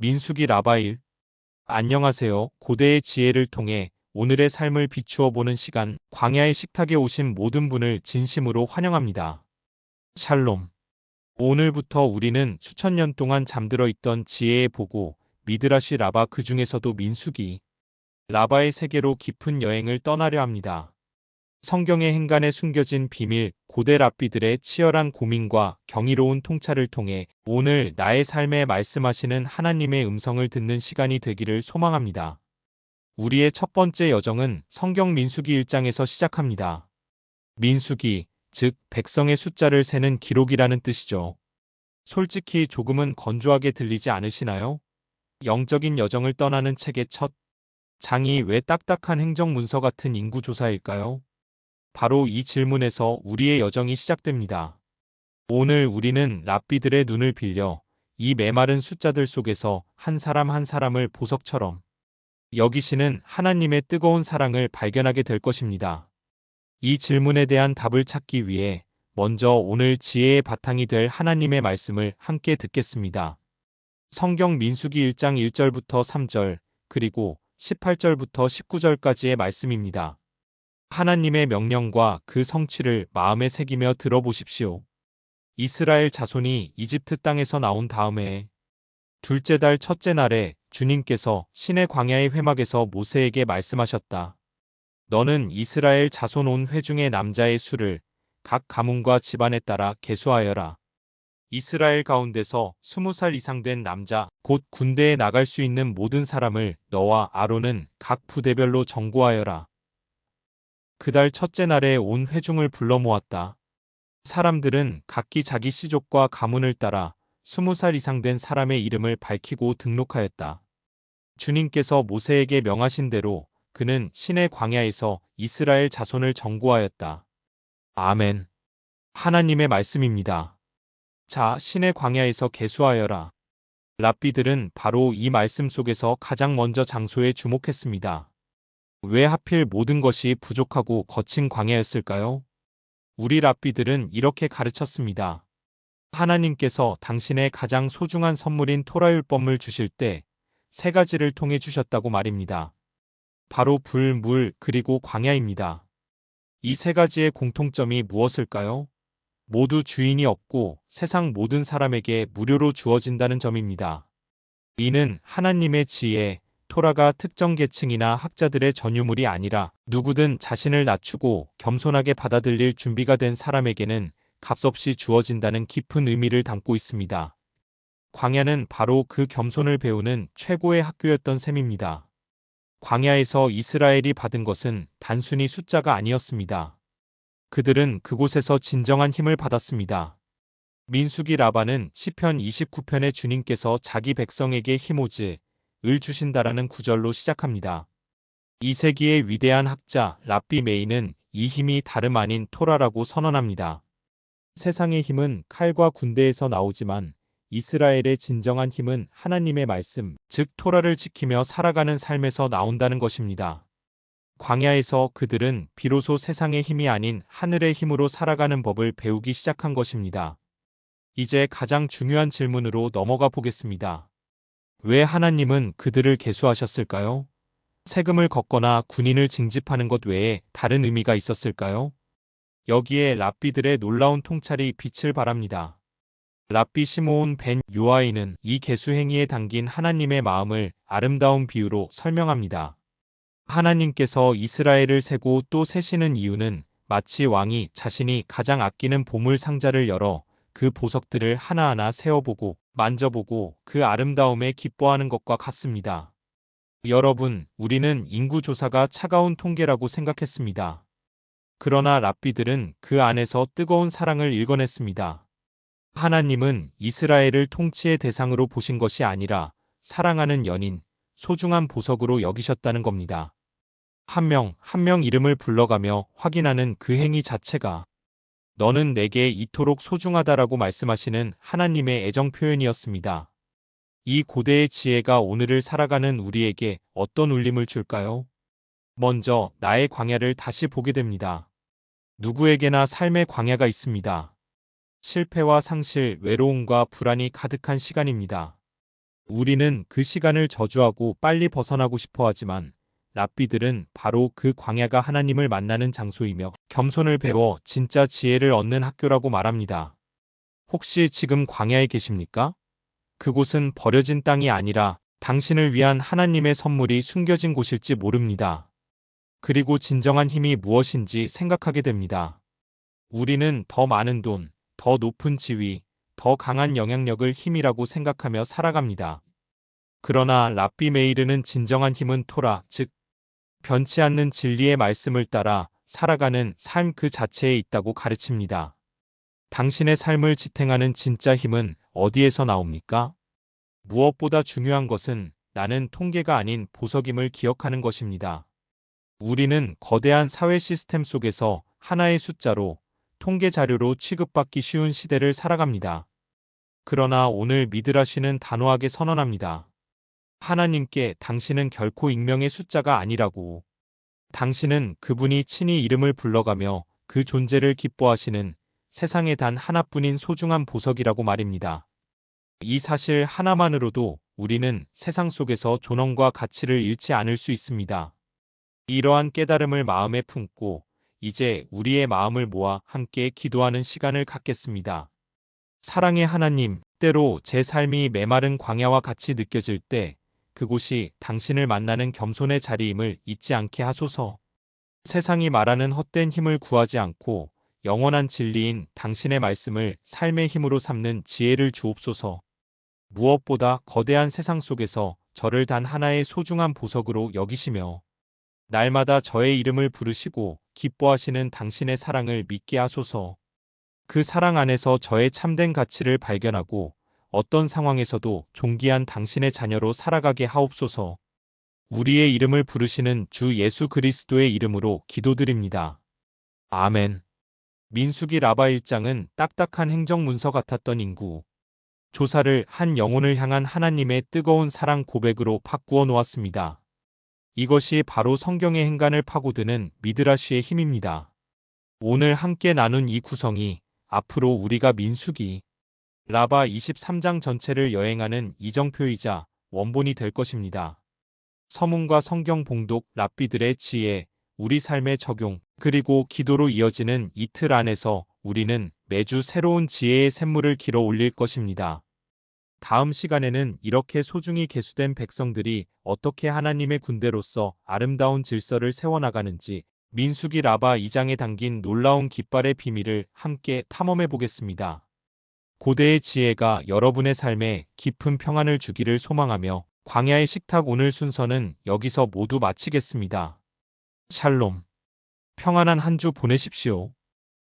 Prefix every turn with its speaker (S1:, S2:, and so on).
S1: 민수기 라바일. 안녕하세요. 고대의 지혜를 통해 오늘의 삶을 비추어 보는 시간, 광야의 식탁에 오신 모든 분을 진심으로 환영합니다. 샬롬. 오늘부터 우리는 수천 년 동안 잠들어 있던 지혜의 보고, 미드라시 라바 그 중에서도 민수기 라바의 세계로 깊은 여행을 떠나려 합니다. 성경의 행간에 숨겨진 비밀, 고대 랍비들의 치열한 고민과 경이로운 통찰을 통해 오늘 나의 삶에 말씀하시는 하나님의 음성을 듣는 시간이 되기를 소망합니다. 우리의 첫 번째 여정은 성경 민수기 1장에서 시작합니다. 민수기, 즉 백성의 숫자를 세는 기록이라는 뜻이죠. 솔직히 조금은 건조하게 들리지 않으시나요? 영적인 여정을 떠나는 책의 첫 장이 왜 딱딱한 행정문서 같은 인구조사일까요? 바로 이 질문에서 우리의 여정이 시작됩니다. 오늘 우리는 랍비들의 눈을 빌려 이 메마른 숫자들 속에서 한 사람 한 사람을 보석처럼 여기시는 하나님의 뜨거운 사랑을 발견하게 될 것입니다. 이 질문에 대한 답을 찾기 위해 먼저 오늘 지혜의 바탕이 될 하나님의 말씀을 함께 듣겠습니다. 성경 민수기 1장 1절부터 3절 그리고 18절부터 19절까지의 말씀입니다. 하나님의 명령과 그 성취를 마음에 새기며 들어보십시오. 이스라엘 자손이 이집트 땅에서 나온 다음에 둘째 달 첫째 날에 주님께서 시내 광야의 회막에서 모세에게 말씀하셨다. 너는 이스라엘 자손 온 회중의 남자의 수를 각 가문과 집안에 따라 계수하여라. 이스라엘 가운데서 20살 이상 된 남자, 곧 군대에 나갈 수 있는 모든 사람을 너와 아론은 각 부대별로 정고하여라. 그달 첫째 날에 온 회중을 불러 모았다. 사람들은 각기 자기 시족과 가문을 따라 20살 이상 된 사람의 이름을 밝히고 등록하였다. 주님께서 모세에게 명하신 대로 그는 시내 광야에서 이스라엘 자손을 정고하였다. 아멘. 하나님의 말씀입니다. 자, 시내 광야에서 계수하여라. 랍비들은 바로 이 말씀 속에서 가장 먼저 장소에 주목했습니다. 왜 하필 모든 것이 부족하고 거친 광야였을까요? 우리 랍비들은 이렇게 가르쳤습니다. 하나님께서 당신의 가장 소중한 선물인 토라율법을 주실 때 세 가지를 통해 주셨다고 말입니다. 바로 불, 물, 그리고 광야입니다. 이 세 가지의 공통점이 무엇일까요? 모두 주인이 없고 세상 모든 사람에게 무료로 주어진다는 점입니다. 이는 하나님의 지혜, 토라가 특정 계층이나 학자들의 전유물이 아니라 누구든 자신을 낮추고 겸손하게 받아들일 준비가 된 사람에게는 값없이 주어진다는 깊은 의미를 담고 있습니다. 광야는 바로 그 겸손을 배우는 최고의 학교였던 셈입니다. 광야에서 이스라엘이 받은 것은 단순히 숫자가 아니었습니다. 그들은 그곳에서 진정한 힘을 받았습니다. 민수기 라바는 시편 29편에 주님께서 자기 백성에게 힘오즈 을 주신다라는 구절로 시작합니다. 2세기의 위대한 학자 랍비 메이는 이 힘이 다름 아닌 토라라고 선언합니다. 세상의 힘은 칼과 군대에서 나오지만 이스라엘의 진정한 힘은 하나님의 말씀, 즉 토라를 지키며 살아가는 삶에서 나온다는 것입니다. 광야에서 그들은 비로소 세상의 힘이 아닌 하늘의 힘으로 살아가는 법을 배우기 시작한 것입니다. 이제 가장 중요한 질문으로 넘어가 보겠습니다. 왜 하나님은 그들을 계수하셨을까요? 세금을 걷거나 군인을 징집하는 것 외에 다른 의미가 있었을까요? 여기에 랍비들의 놀라운 통찰이 빛을 발합니다. 랍비 시므온 벤 요아이는 이 계수 행위에 담긴 하나님의 마음을 아름다운 비유로 설명합니다. 하나님께서 이스라엘을 세고 또 세시는 이유는 마치 왕이 자신이 가장 아끼는 보물 상자를 열어 그 보석들을 하나하나 세어보고 만져보고 그 아름다움에 기뻐하는 것과 같습니다. 여러분, 우리는 인구조사가 차가운 통계라고 생각했습니다. 그러나 랍비들은 그 안에서 뜨거운 사랑을 읽어냈습니다. 하나님은 이스라엘을 통치의 대상으로 보신 것이 아니라 사랑하는 연인, 소중한 보석으로 여기셨다는 겁니다. 한 명 한 명 이름을 불러가며 확인하는 그 행위 자체가 너는 내게 이토록 소중하다라고 말씀하시는 하나님의 애정 표현이었습니다. 이 고대의 지혜가 오늘을 살아가는 우리에게 어떤 울림을 줄까요? 먼저 나의 광야를 다시 보게 됩니다. 누구에게나 삶의 광야가 있습니다. 실패와 상실, 외로움과 불안이 가득한 시간입니다. 우리는 그 시간을 저주하고 빨리 벗어나고 싶어 하지만 랍비들은 바로 그 광야가 하나님을 만나는 장소이며 겸손을 배워 진짜 지혜를 얻는 학교라고 말합니다. 혹시 지금 광야에 계십니까? 그곳은 버려진 땅이 아니라 당신을 위한 하나님의 선물이 숨겨진 곳일지 모릅니다. 그리고 진정한 힘이 무엇인지 생각하게 됩니다. 우리는 더 많은 돈, 더 높은 지위, 더 강한 영향력을 힘이라고 생각하며 살아갑니다. 그러나 랍비 메이르는 진정한 힘은 토라, 즉 변치 않는 진리의 말씀을 따라 살아가는 삶 그 자체에 있다고 가르칩니다. 당신의 삶을 지탱하는 진짜 힘은 어디에서 나옵니까? 무엇보다 중요한 것은 나는 통계가 아닌 보석임을 기억하는 것입니다. 우리는 거대한 사회 시스템 속에서 하나의 숫자로, 통계 자료로 취급받기 쉬운 시대를 살아갑니다. 그러나 오늘 미드라시는 단호하게 선언합니다. 하나님께 당신은 결코 익명의 숫자가 아니라고. 당신은 그분이 친히 이름을 불러가며 그 존재를 기뻐하시는 세상에 단 하나뿐인 소중한 보석이라고 말입니다. 이 사실 하나만으로도 우리는 세상 속에서 존엄과 가치를 잃지 않을 수 있습니다. 이러한 깨달음을 마음에 품고 이제 우리의 마음을 모아 함께 기도하는 시간을 갖겠습니다. 사랑의 하나님, 때로 제 삶이 메마른 광야와 같이 느껴질 때 그곳이 당신을 만나는 겸손의 자리임을 잊지 않게 하소서. 세상이 말하는 헛된 힘을 구하지 않고 영원한 진리인 당신의 말씀을 삶의 힘으로 삼는 지혜를 주옵소서. 무엇보다 거대한 세상 속에서 저를 단 하나의 소중한 보석으로 여기시며 날마다 저의 이름을 부르시고 기뻐하시는 당신의 사랑을 믿게 하소서. 그 사랑 안에서 저의 참된 가치를 발견하고 어떤 상황에서도 존귀한 당신의 자녀로 살아가게 하옵소서. 우리의 이름을 부르시는 주 예수 그리스도의 이름으로 기도드립니다. 아멘. 민수기 라바 1장은 딱딱한 행정문서 같았던 인구 조사를 한 영혼을 향한 하나님의 뜨거운 사랑 고백으로 바꾸어 놓았습니다. 이것이 바로 성경의 행간을 파고드는 미드라시의 힘입니다. 오늘 함께 나눈 이 구성이 앞으로 우리가 민수기 라바 23장 전체를 여행하는 이정표이자 원본이 될 것입니다. 서문과 성경 봉독, 랍비들의 지혜, 우리 삶의 적용, 그리고 기도로 이어지는 이틀 안에서 우리는 매주 새로운 지혜의 샘물을 길어 올릴 것입니다. 다음 시간에는 이렇게 소중히 계수된 백성들이 어떻게 하나님의 군대로서 아름다운 질서를 세워나가는지 민수기 라바 2장에 담긴 놀라운 깃발의 비밀을 함께 탐험해 보겠습니다. 고대의 지혜가 여러분의 삶에 깊은 평안을 주기를 소망하며 광야의 식탁 오늘 순서는 여기서 모두 마치겠습니다. 샬롬. 평안한 한 주 보내십시오.